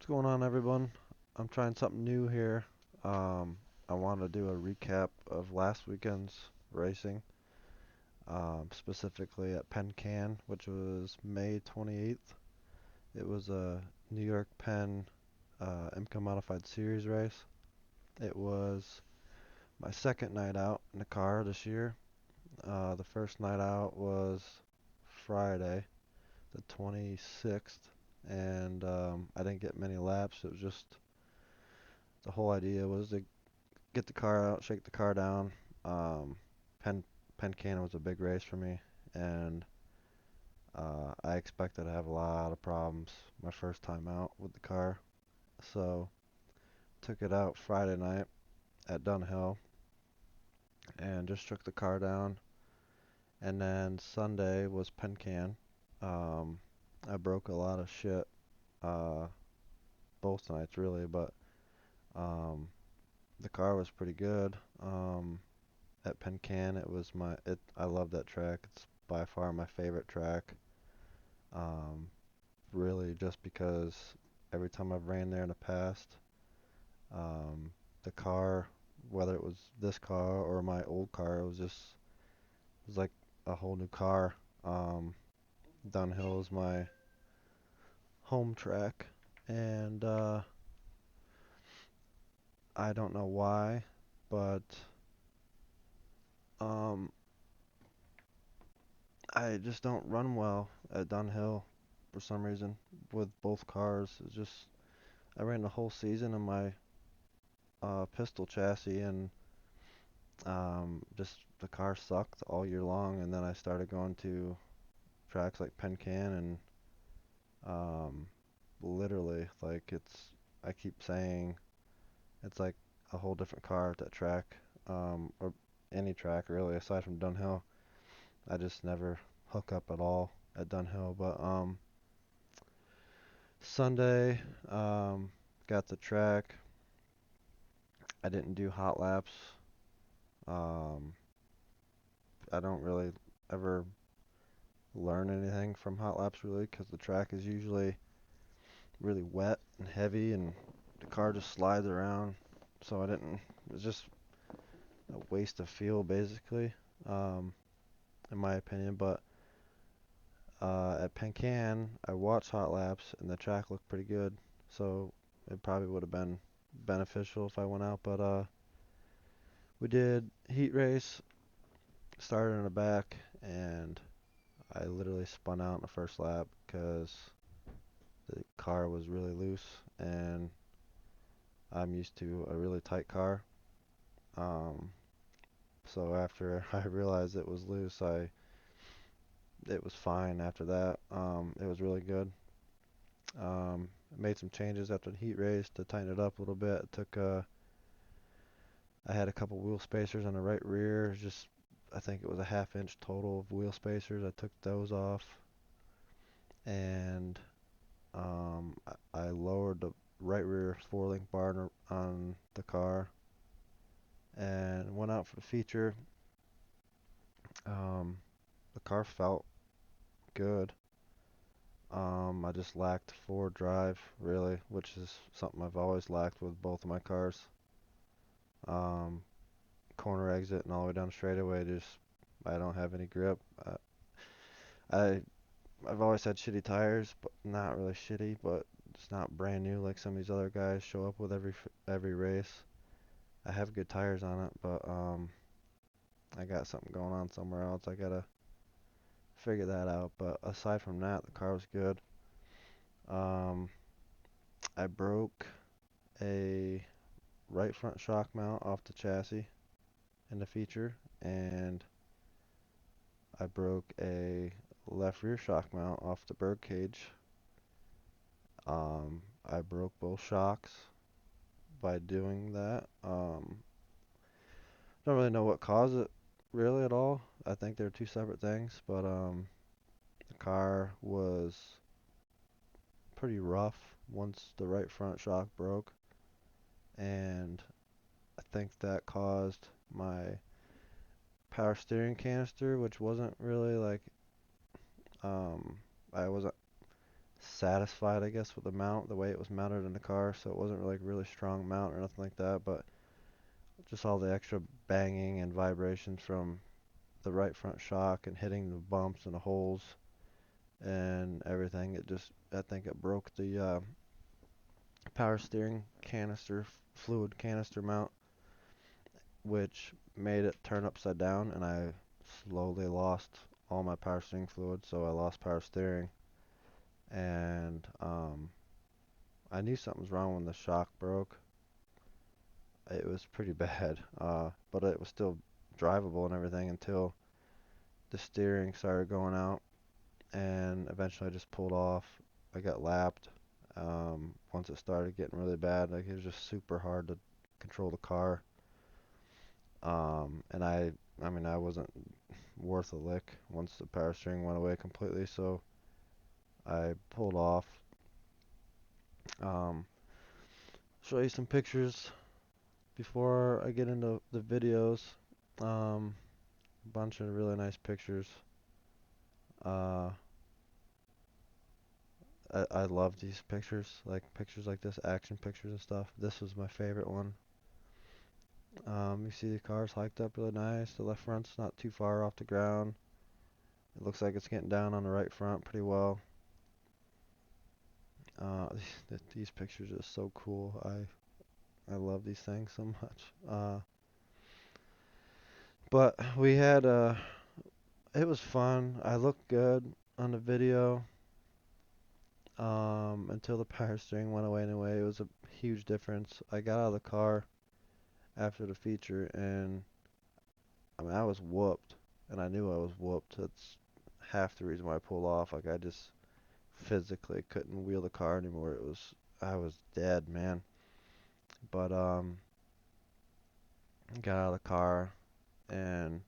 going on, everyone? I'm trying something new here. Um, I want to do a recap of last weekend's racing, specifically at Penn, which was May 28th. It was a New York Penn IMCA Modified Series race. It was my second night out in the car this year. The first night out was Friday, the 26th, and I didn't get many laps. It was just the whole idea was to get the car out, shake the car down. Um, Penn Penn was a big race for me, and I expected to have a lot of problems my first time out with the car. So took it out Friday night at Dunhill and just shook the car down. And then Sunday was Penn. Um, I broke a lot of shit uh, both nights really, but um, the car was pretty good. At Penn, I love that track. It's by far my favorite track. Um, Really just because every time I've ran there in the past, um, the car, whether it was this car or my old car, it was like a whole new car. Um, Dunhill is my home track, and I don't know why, but um, I just don't run well at Dunhill for some reason with both cars. I ran the whole season in my pistol chassis, and just the car sucked all year long. And then I started going to tracks like Penn and um, literally, I keep saying it's like a whole different car at that track, or any track really, aside from Dunhill. I just never hook up at all at Dunhill. But Sunday, got the track. I didn't do hot laps. Um, I don't really ever learn anything from hot laps really because the track is usually really wet and heavy and the car just slides around. So I didn't, it was just a waste of fuel basically, um, in my opinion. But at Penn, I watched hot laps and the track looked pretty good. So it probably would have been beneficial if I went out. But we did heat race, started in the back, and I literally spun out in the first lap because the car was really loose, and I'm used to a really tight car. Um, so after I realized it was loose, it was fine after that. It was really good. Made some changes after the heat race to tighten it up a little bit. I had a couple wheel spacers on the right rear. I think it was a half inch total of wheel spacers. I took those off, and I lowered the right rear four-link bar on the car and went out for the feature. Um, the car felt good. I just lacked forward drive, really, which is something I've always lacked with both of my cars. Um, Corner exit and all the way down straightaway, I don't have any grip. I I've always had shitty tires, but not really shitty, but it's not brand new like some of these other guys show up with every race. I have good tires on it, but I got something going on somewhere else. I gotta figure that out. But aside from that, the car was good. Um, I broke a right front shock mount off the chassis in the feature, and I broke a left rear shock mount off the bird cage. I broke both shocks by doing that. Don't really know what caused it really at all. I think they're two separate things, but the car was pretty rough once the right front shock broke, and I think that caused my power steering canister, which wasn't really like, um, I wasn't satisfied, I guess, with the mount, the way it was mounted in the car. So it wasn't like really strong mount or nothing like that, but just all the extra banging and vibrations from the right front shock and hitting the bumps and the holes and everything. It just, I think it broke the power steering canister, fluid canister mount, which made it turn upside down, and I slowly lost all my power steering fluid, so I lost power steering. And I knew something was wrong when the shock broke. It was pretty bad, but it was still drivable and everything until the steering started going out, and eventually I just pulled off. I got lapped. Once it started getting really bad, like it was just super hard to control the car. And I mean, I wasn't worth a lick once the power steering went away completely, so I pulled off. Um, show you some pictures before I get into the videos. Um, Bunch of really nice pictures. Uh, I love these pictures, like pictures like this, action pictures and stuff. This was my favorite one. You see the car's hiked up really nice. The left front's not too far off the ground. It looks like it's getting down on the right front pretty well. These pictures are so cool. I love these things so much. But we had it was fun. I looked good on the video. Until the power steering went away anyway. It was a huge difference. I got out of the car after the feature, and I mean I was whooped, and I knew I was whooped. That's half the reason why I pulled off. Like I just physically couldn't wheel the car anymore. I was dead, man. But got out of the car, and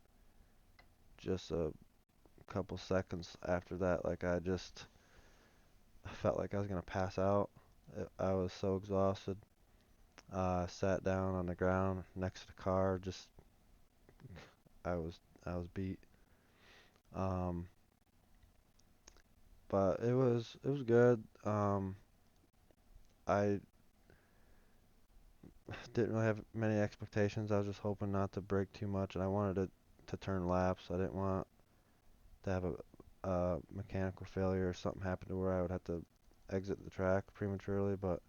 just a couple seconds after that, like I felt like I was gonna pass out. I was so exhausted. Sat down on the ground next to the car. Just I was beat. Um, but it was good. I didn't really have many expectations. I was just hoping not to break too much, and I wanted it to turn laps. I didn't want to have a mechanical failure or something happen to where I would have to exit the track prematurely. But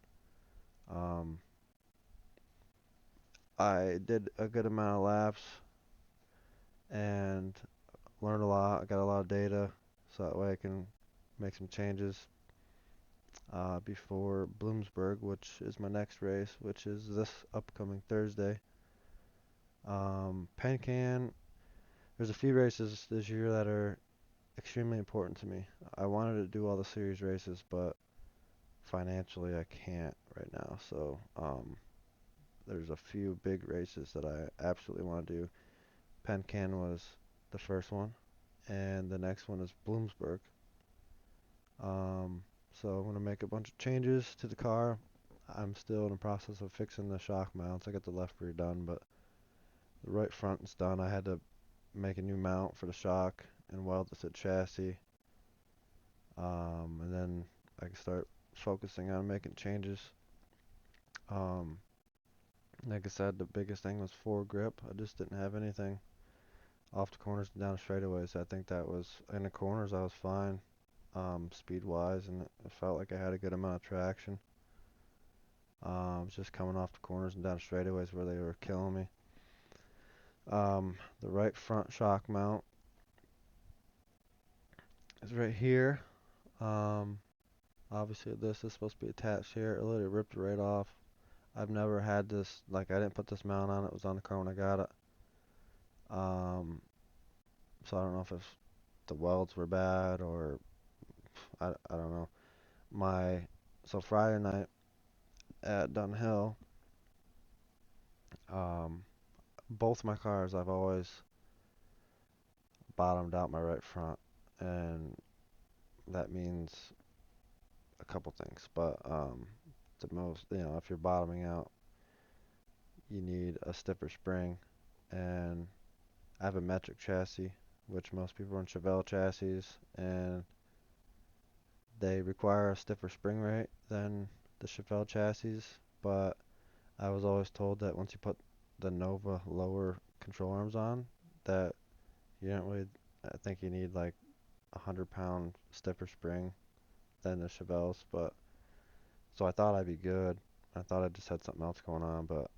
um, I did a good amount of laps and learned a lot. I got a lot of data, so that way I can make some changes before Bloomsburg, which is my next race, which is this upcoming Thursday. Penn. There's a few races this year that are extremely important to me. I wanted to do all the series races, but financially I can't right now. So there's a few big races that I absolutely want to do. Penn was the first one, and the next one is Bloomsburg. Um, so I'm gonna make a bunch of changes to the car. I'm still in the process of fixing the shock mounts. I got the left rear done, but the right front is done. I had to make a new mount for the shock and weld it to the chassis. And then I can start focusing on making changes. Um, like I said, the biggest thing was foregrip. I just didn't have anything off the corners and down the straightaways. I think that was in the corners. I was fine, speed wise, and it felt like I had a good amount of traction. Just coming off the corners and down straightaways where they were killing me. The right front shock mount is right here. Um, Obviously this is supposed to be attached here. It literally ripped right off. I've never had this, like I didn't put this mount on. It was on the car when I got it. So I don't know if the welds were bad or I don't know. So Friday night at Dunhill, um, both my cars I've always bottomed out my right front, and that means a couple things. But the most, if you're bottoming out, you need a stiffer spring, and I have a metric chassis, which most people run Chevelle chassis, and They require a stiffer spring rate than the Chevelle chassis, but I was always told that once you put the Nova lower control arms on, that you don't really, I think you need like 100 pound stiffer spring than the Chevelles, but so I thought I'd be good. I thought I just had something else going on, but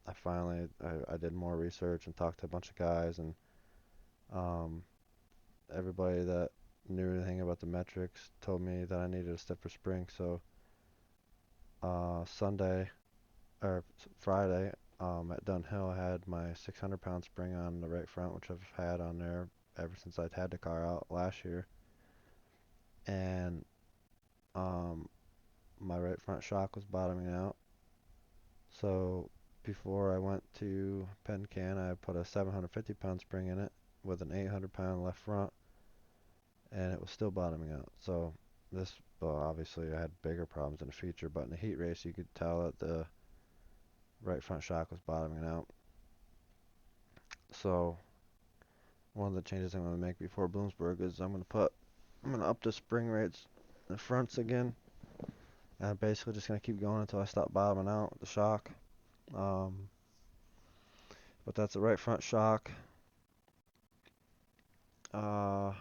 I did more research and talked to a bunch of guys, and um, everybody that knew anything about the metrics told me that I needed a stiffer spring. So Sunday or Friday at Dunhill, I had my 600 pound spring on the right front, which I've had on there ever since I'd had the car out last year, and um, my right front shock was bottoming out. So before I went to Penn, I put a 750 pound spring in it with an 800 pound left front, and it was still bottoming out. So this, well, obviously I had bigger problems in the feature, but in the heat race you could tell that the right front shock was bottoming out. So one of the changes I'm going to make before Bloomsburg is I'm going to up the spring rates in the fronts again. And I'm basically just going to keep going until I stop bottoming out with the shock. Um, but that's the right front shock. There's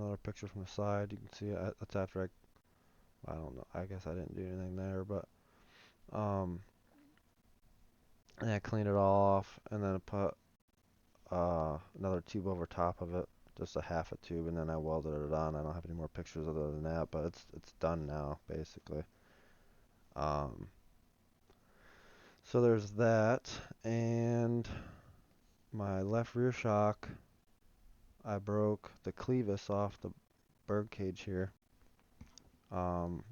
another picture from the side. You can see it. That's after I don't know. I guess I didn't do anything there, but um, and I cleaned it all off, and then I put another tube over top of it, just a half a tube, and then I welded it on. I don't have any more pictures other than that, but it's done now, basically. Um, so there's that, and my left rear shock, I broke the clevis off the bird cage here. Um,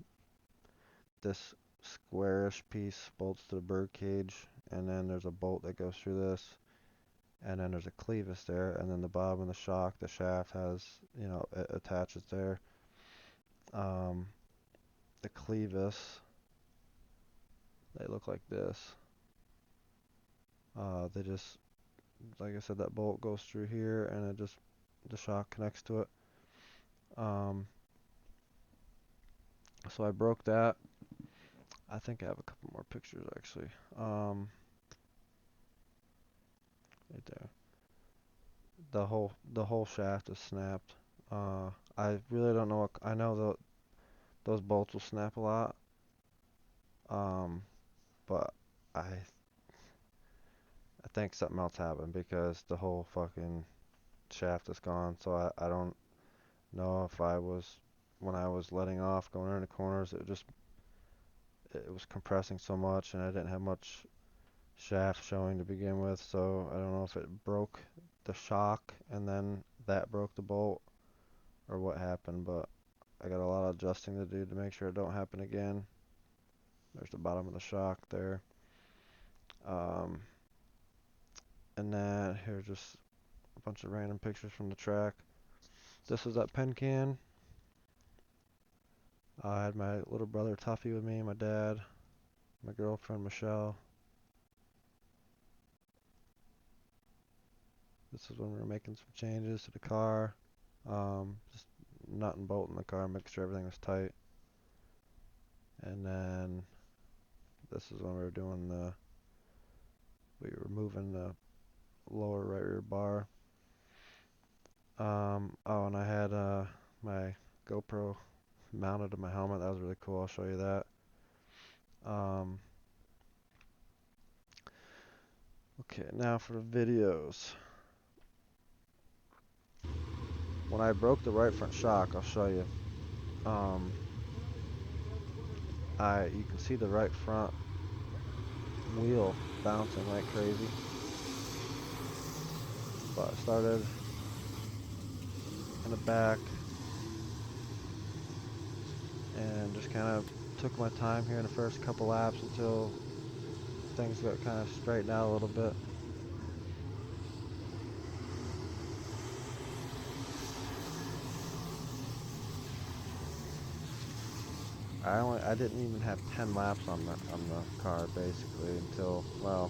this squarish piece bolts to the bird cage, and then there's a bolt that goes through this, and then there's a clevis there, and then the bottom of the shock, the shaft has, it attaches there. Um, the clevis, they look like this. They just, like I said, that bolt goes through here, and the shock connects to it. Um, so I broke that. I think I have a couple more pictures actually. Right there. The whole shaft is snapped. I really don't know what I know those bolts will snap a lot. Um, but I think something else happened because the whole fucking shaft is gone. So I don't know if when I was letting off going into corners, it was compressing so much, and I didn't have much shaft showing to begin with. So I don't know if it broke the shock and then that broke the bolt or what happened, but I got a lot of adjusting to do to make sure it don't happen again. There's the bottom of the shock there. Um, and then here's just a bunch of random pictures from the track. This was at Penn. I had my little brother Tuffy with me, my dad, my girlfriend Michelle. This is when we were making some changes to the car. Just nut and bolt in the car, make sure everything was tight. And then this is when we were moving the lower right rear bar. Oh, and I had my GoPro mounted to my helmet. That was really cool. I'll show you that. Okay, now for the videos. When I broke the right front shock, I'll show you. You can see the right front wheel bouncing like crazy. But I started in the back and just kind of took my time here in the first couple laps until things got kind of straightened out a little bit. I didn't even have 10 laps on the car basically until, well,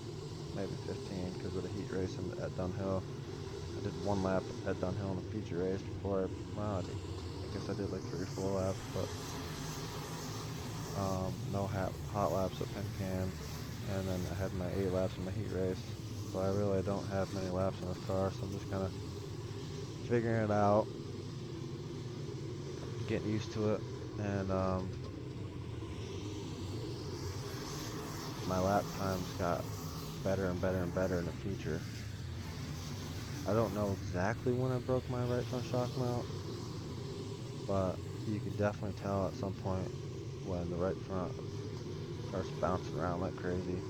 maybe 15 because of the heat race at Dunhill. I did one lap at Dunhill in a feature race before I did guess I did like 3 or 4 laps, but no hot laps at Penn Can, and then I had my 8 laps in the heat race. So I really don't have many laps in this car, so I'm just kind of figuring it out, getting used to it, and my lap times got better and better and better in the future. I don't know exactly when I broke my right front shock mount, but you can definitely tell at some point when the right front starts bouncing around like crazy.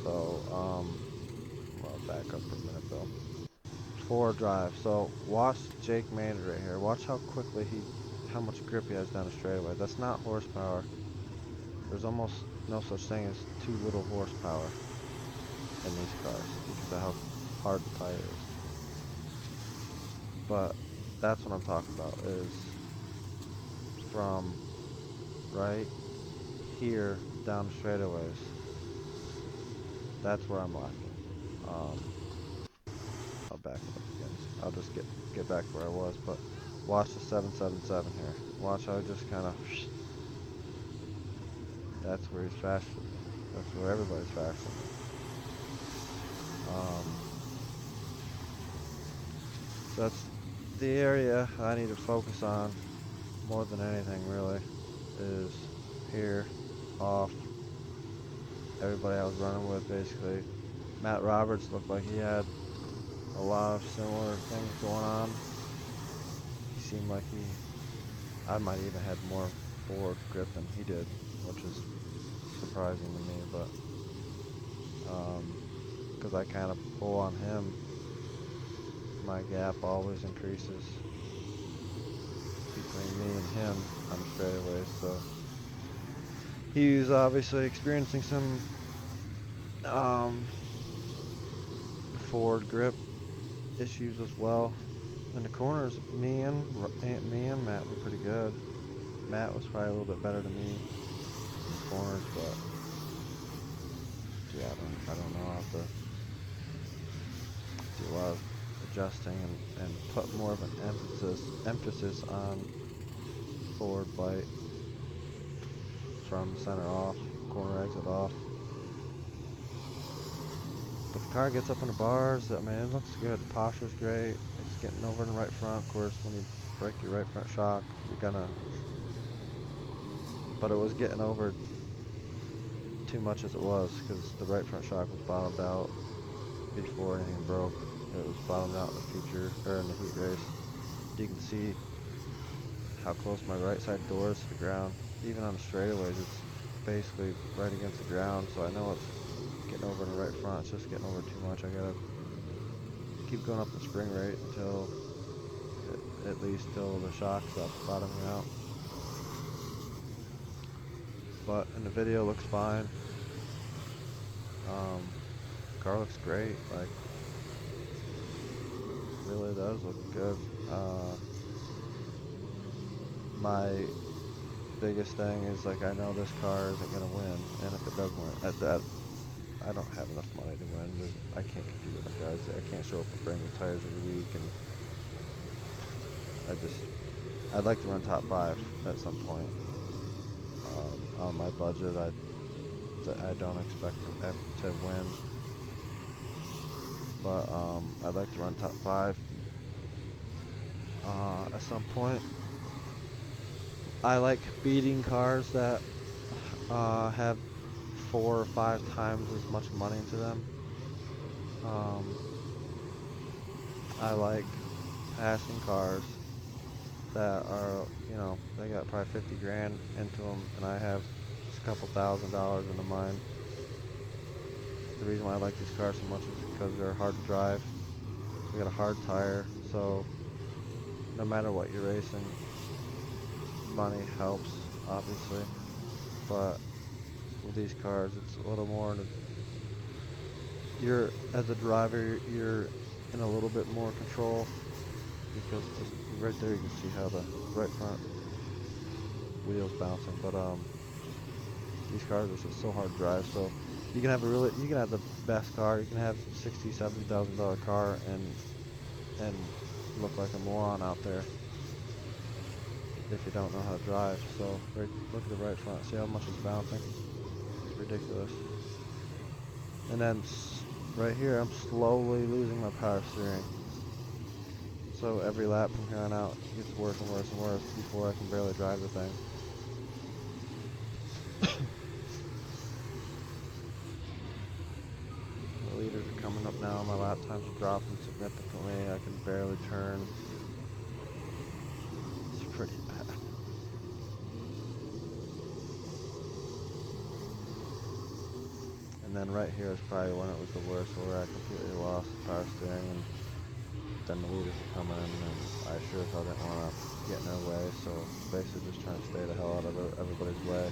So, well, back up for a minute though. 4 drive. So watch Jake Maynard right here. Watch how quickly how much grip he has down the straightaway. That's not horsepower. There's almost no such thing as too little horsepower in these cars because of how hard the tire is. But that's what I'm talking about, is from right here down the straightaways. That's where I'm lacking. I'll back it up again. I'll just get back where I was, but watch the 777 here. Watch how it just kind of. That's where he's faster than me. That's where everybody's faster than me. So that's the area I need to focus on more than anything, really, is here, off. Everybody I was running with, basically. Matt Roberts looked like he had a lot of similar things going on. He seemed like I might even had more forward grip than he did, which is surprising to me, but because I kind of pull on him, my gap always increases between me and him on the straightaways, so he's obviously experiencing some forward grip issues as well. In the corners, me and Matt were pretty good. Matt was probably a little bit better than me in the corners, but yeah, I don't know. I'll have to do a lot of adjusting and put more of an emphasis on forward bite from center off, corner exit off. But the car gets up in the bars. I mean, it looks good. The posture's great. It's getting over in the right front. Of course, when you break your right front shock, you're gonna. But it was getting over too much as it was, because the right front shock was bottomed out before anything broke. It was bottomed out in the future, or in the heat race. You can see how close my right side door is to the ground. Even on the straightaways, it's basically right against the ground, so I know it's getting over in the right front. It's just getting over too much. I gotta keep going up the spring rate until, at least till the shock stops bottoming out. But in the video, looks fine. Car looks great. Like, really does look good. My biggest thing is, like, I know this car isn't gonna win, and if it does win, at that, I don't have enough money to win. I can't compete with the guys there. I can't show up with brand new tires every week, and I'd like to run top 5 at some point. On my budget, I don't expect to win, but I'd like to run top 5 at some point. I like beating cars that have 4 or 5 times as much money to them. I like passing cars that are, they got probably 50 grand into them, and I have just a couple $1,000s into mine. The reason why I like these cars so much is because they're hard to drive. They got a hard tire, so no matter what you're racing, money helps, obviously. But with these cars, it's a little more. As a driver, you're in a little bit more control, because just right there you can see how the right front wheel's bouncing. But these cars are just so hard to drive. So you can have the best car, you can have 60, $70,000 car and look like a moron out there if you don't know how to drive. So look at the right front. See how much it's bouncing? It's ridiculous. And then right here, I'm slowly losing my power steering. So every lap from here on out gets worse and worse and worse before I can barely drive the thing. The leaders are coming up now. My lap times are dropping significantly. I can barely turn. It's pretty bad. And then right here is probably when it was the worst, where I completely lost the power steering, and then the leaders are coming in, and I sure as hell didn't want to get in their way, so basically just trying to stay the hell out of everybody's way.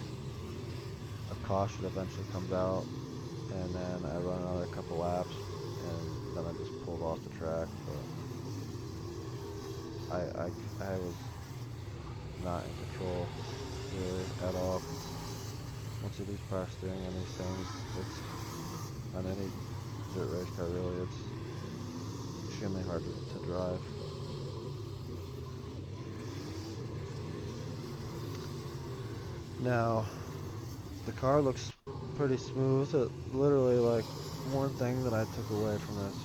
A caution eventually comes out, and then I run another couple laps, and then I just pulled off the track. But I was not in control really at all. Once you lose power steering on these things, it's on any dirt race car really, it's extremely hard to drive. Now, the car looks pretty smooth. Literally, like, one thing that I took away from this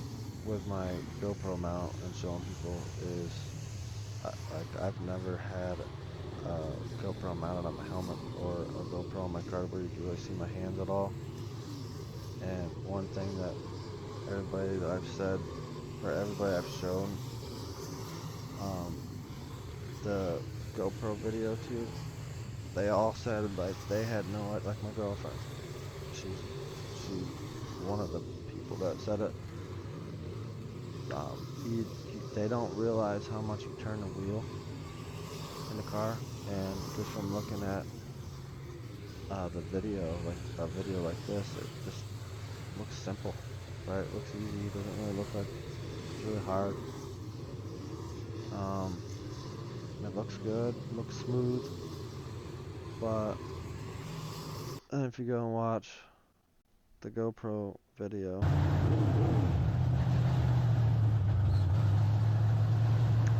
with my GoPro mount and showing people is, I've never had a GoPro mounted on my helmet or a GoPro on my car where you can really see my hands at all. And one thing that everybody that I've said, or everybody I've shown the GoPro video to, they all said like they had no, like my girlfriend, she's one of the people that said it. They don't realize how much you turn the wheel in the car, and just from looking at the video, like a video like this, it just looks simple, right? It looks easy. It doesn't really look like it's really hard. It looks good, looks smooth, but if you go and watch the GoPro video,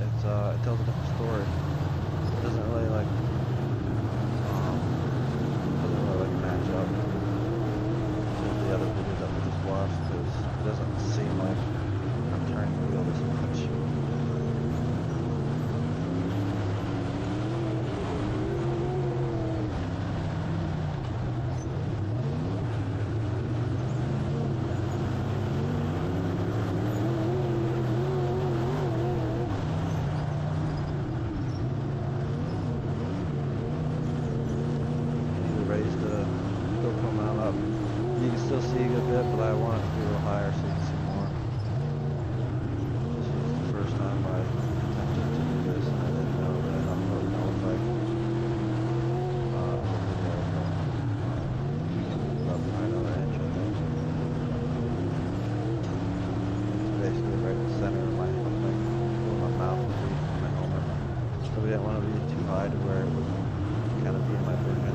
it tells a different story. It doesn't really match up to the other video that we just watched, because it doesn't seem like I'm turning the wheel this much. Raise the GoPro mount up. You can still see a good bit, but I want it to be a little higher so you can see more. This was the first time I attempted to do this, and I didn't know that I'm really qualified. About another inch, I think. It's basically right in the center of my thing, where my mouth would be, my helmet. So we didn't want to be too high to where it would kind of be in my vision.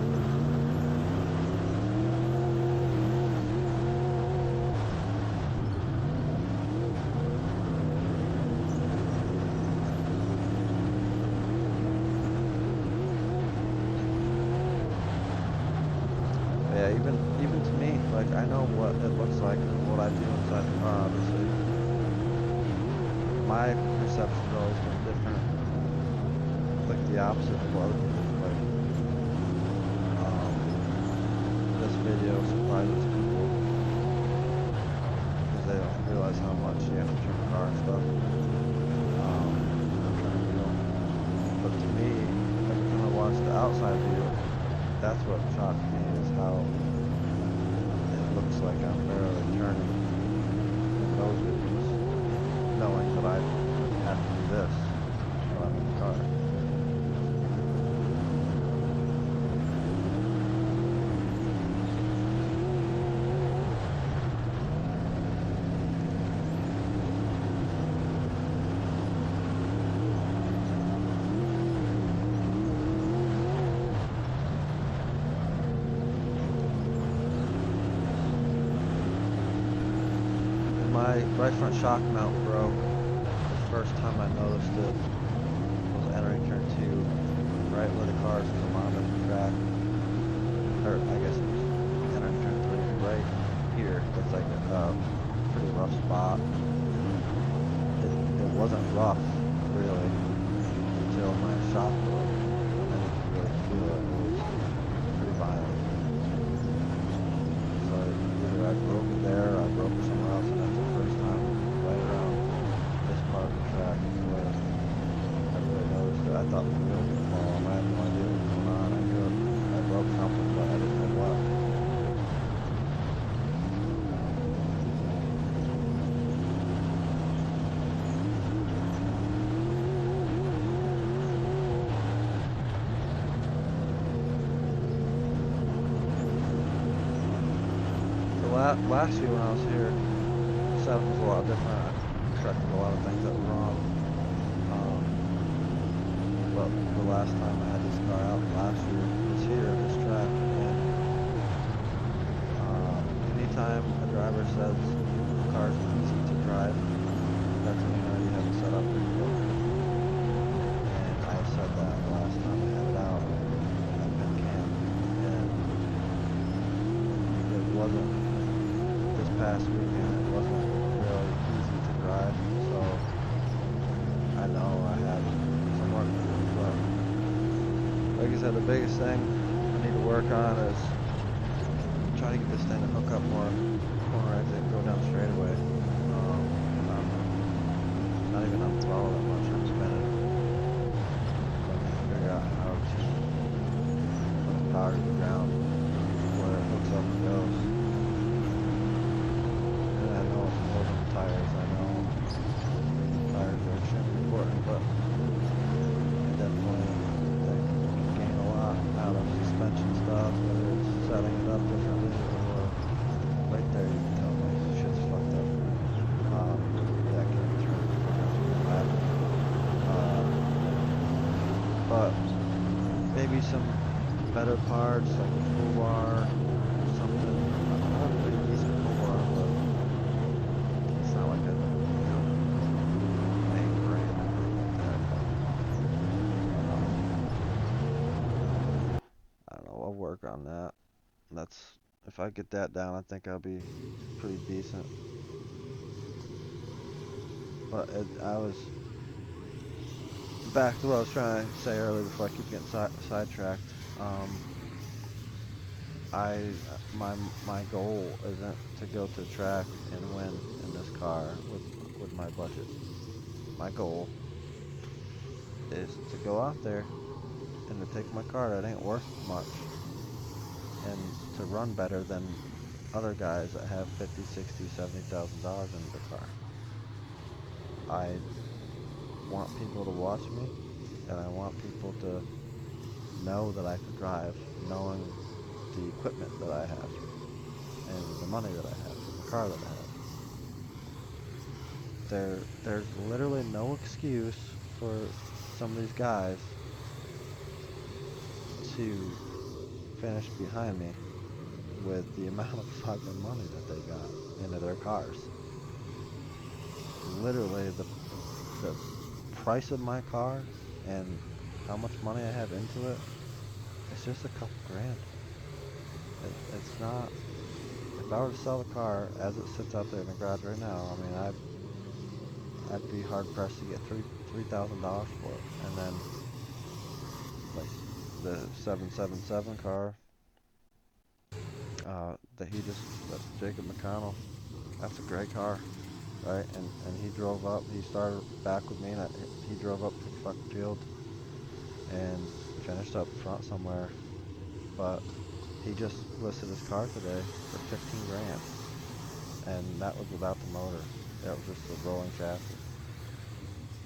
Yeah, even to me, like, I know what it looks like and what I do inside the car, obviously. My perception has always been different, like the opposite of what other people like. This video surprises people because they don't realize how much you have to turn the car and stuff. But to me, every time I watch the outside view, that's what shocked me, is how it looks like I'm barely turning in those videos, knowing that I have to do this when I'm in the car. my right front shock mount broke. The first time I noticed it was entering turn 2, right where the cars come onto the track. Or I guess it was entering turn 3, right here. It's like a pretty rough spot. It wasn't rough, really, until my shock broke. And then you could really feel it. It was pretty violent. So either I broke it there or I broke it somewhere else, and that's the first time right around this part of the track where I really noticed it. I thought the wheel was going to fall. I had no idea what was going on. I knew I broke something, but I didn't know what. Last year when I was here, the setup was a lot different. I corrected a lot of things that were wrong. But the last time I had this car out last year was here at this track, and anytime a driver says the car's easy to drive, that's when you know you have it set up pretty good. And I said that the last time I had it out at Penn, and it wasn't. Past weekend it wasn't really easy to drive, so I know I have some work to do, but like I said, the biggest thing I need to work on is try to get this thing to hook up more corner exit and go down straightaway. I'm not even on throttle that much, I'm spinning. So I need to figure out how to put the power to the ground where it hooks up and goes. I know it's more than tires. I know tires are extremely important, but I definitely think you can gain a lot out of suspension stuff, whether it's setting it up differently or right there you can tell my shit's fucked up. Yeah, I can't turn back. But maybe some better parts like a full bar, something. I have a pretty decent full bar, but it's not like a name brand. I don't know, I'll work on that. If I get that down, I think I'll be pretty decent. But I was back to what I was trying to say earlier before I keep getting sidetracked. My goal isn't to go to the track and win in this car with my budget. My goal is to go out there and to take my car that ain't worth much and to run better than other guys that have $50, $60, $70,000 in the car. I want people to watch me, and I want people to know that I can drive, knowing the equipment that I have and the money that I have and the car that I have. There's literally no excuse for some of these guys to finish behind me with the amount of fucking money that they got into their cars. Literally the price of my car and how much money I have into it, it's just a couple grand. It's not. If I were to sell the car as it sits out there in the garage right now, I mean, I'd be hard pressed to get $3,000 for it. And then like the 777 car that's Jacob McConnell. That's a great car, right? And he drove up. He started back with me, and he drove up to the fucking field and finished up front somewhere. But he just listed his car today for 15 grand, and that was without the motor. That was just a rolling chassis,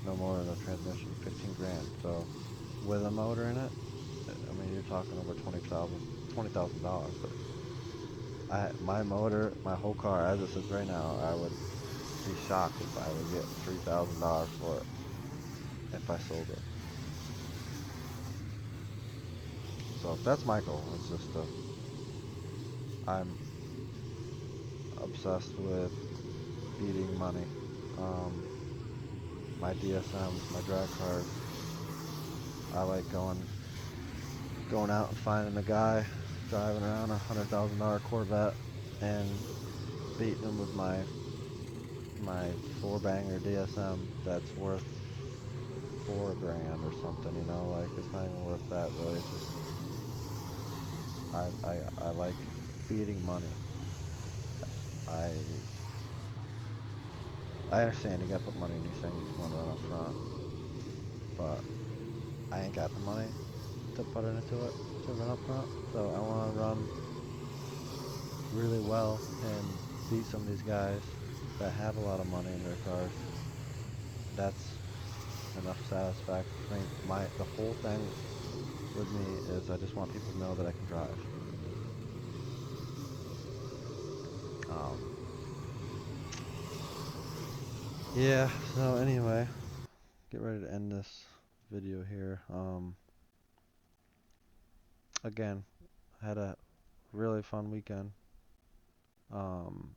no motor, no transmission. 15 grand. So with a motor in it, I mean, you're talking over $20,000. But my motor, my whole car, as it sits right now, I would be shocked if I would get $3,000 for it if I sold it. So that's my goal. It's just I'm obsessed with beating money. Um, my DSMs, my drag cars, I like going out and finding a guy driving around $100,000 Corvette and beating him with my four banger DSM that's worth 4 grand or something, like it's not even worth that really. It's just I like beating money. I I understand you gotta put money in these things if you want to run up front, but I ain't got the money to put it into it to run up front. So I want to run really well and beat some of these guys that have a lot of money in their cars. That's enough satisfaction for me. The whole thing with me is I just want people to know that I can drive. Um, yeah. So anyway, get ready to end this video here. Again, had a really fun weekend. Um,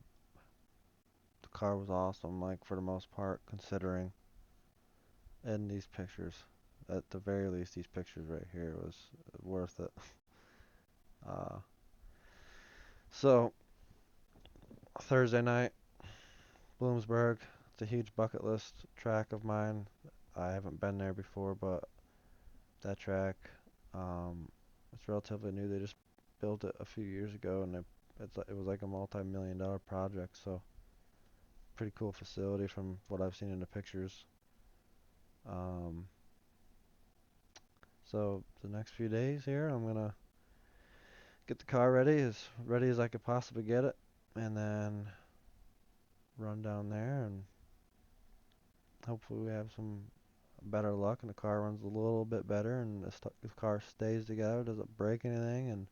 the car was awesome, like for the most part, considering. And these pictures, at the very least, these pictures right here was worth it. Uh, so Thursday night, Bloomsburg. It's a huge bucket list track of mine. I haven't been there before, but that track, um, it's relatively new. They just built it a few years ago, and it was like a multi-million-dollar project. So pretty cool facility from what I've seen in the pictures. Um, so the next few days here, I'm gonna get the car ready as I could possibly get it, and then run down there and hopefully we have some better luck and the car runs a little bit better and the car stays together, doesn't break anything, and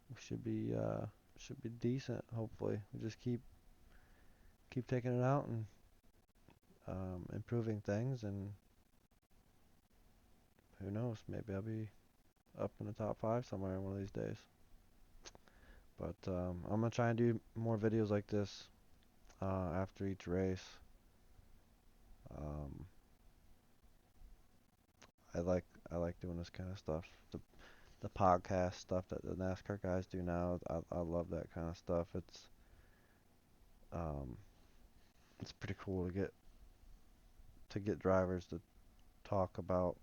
we should be decent. Hopefully, we just keep taking it out and improving things, and who knows, maybe I'll be up in the top five somewhere one of these days. But I'm gonna try and do more videos like this after each race. Um, I like doing this kind of stuff. The podcast stuff that the NASCAR guys do now. I love that kind of stuff. Um, it's pretty cool to get drivers to talk about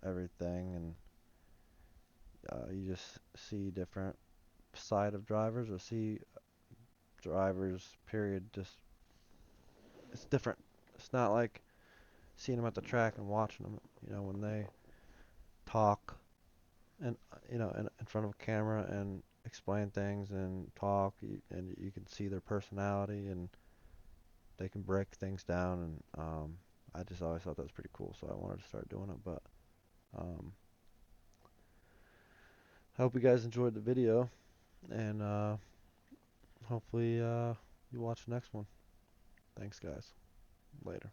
everything, and you just see different side of drivers or see drivers period. Just it's different. It's not like seeing them at the track and watching them. When they talk and in front of a camera and explain things and talk, and you can see their personality and they can break things down, and I just always thought that was pretty cool, so I wanted to start doing it. But um, I hope you guys enjoyed the video, and hopefully you watch the next one. Thanks, guys. Later.